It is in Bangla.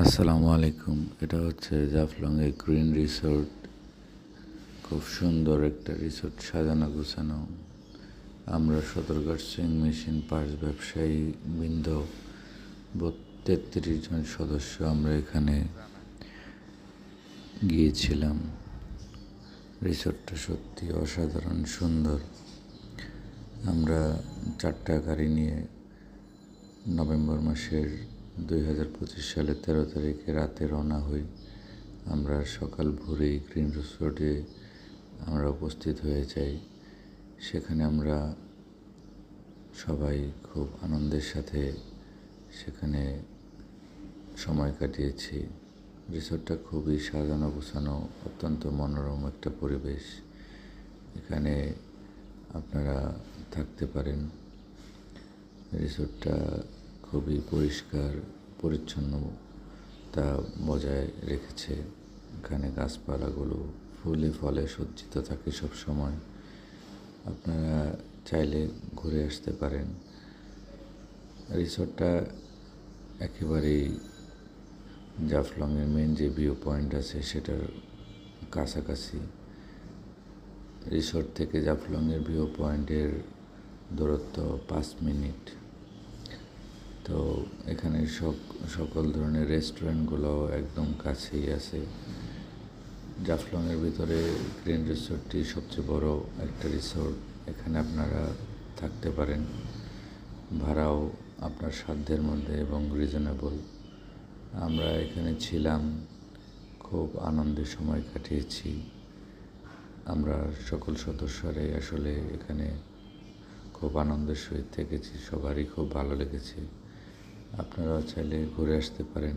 আসসালামু আলাইকুম। এটা হচ্ছে জাফলংয়ের গ্রিন রিসোর্ট। খুব সুন্দর একটা রিসোর্ট, সাজানো গোছানো। আমরা সদরঘাট সুইং মেশিন পার্স ব্যবসায়ী বৃন্দ 33 জন সদস্য আমরা এখানে গিয়েছিলাম। রিসোর্টটা সত্যি অসাধারণ সুন্দর। আমরা 4টা গাড়ি নিয়ে নভেম্বর মাসের 2025 সালের 13 তারিখে রাতে রওনা হই। আমরা সকাল ভোরেই গ্রিন রিসোর্টে আমরা উপস্থিত হয়ে যাই। সেখানে আমরা সবাই খুব আনন্দের সাথে সেখানে সময় কাটিয়েছি। রিসোর্টটা খুবই সাজানো গোছানো, অত্যন্ত মনোরম একটা পরিবেশ। এখানে আপনারা থাকতে পারেন। রিসোর্টটা খুবই পরিষ্কার পরিচ্ছন্নতা বজায় রেখেছে। এখানে গাছপালাগুলো ফুলে ফলে সজ্জিত থাকে সব সময়। আপনারা চাইলে ঘুরে আসতে পারেন। রিসোর্টটা একেবারেই জাফলংয়ের মেন যে ভিউ পয়েন্ট আছে সেটার কাছাকাছি। রিসোর্ট থেকে জাফলংয়ের ভিউ পয়েন্টের দূরত্ব 5 মিনিট। তো এখানে সকল ধরনের রেস্টুরেন্টগুলো একদম কাছেই আছে। জাফলংয়ের ভিতরে গ্রিন রিসোর্টটি সবচেয়ে বড় একটা রিসোর্ট। এখানে আপনারা থাকতে পারেন। ভাড়াও আপনার সাধ্যের মধ্যে এবং রিজনেবল। আমরা এখানে ছিলাম, খুব আনন্দের সময় কাটিয়েছি। আমরা সকল সদস্যরাই আসলে এখানে খুব আনন্দের সহিত থেকেছি। সবারই খুব ভালো লেগেছে। আপনারাও চাইলে ঘুরে আসতে পারেন।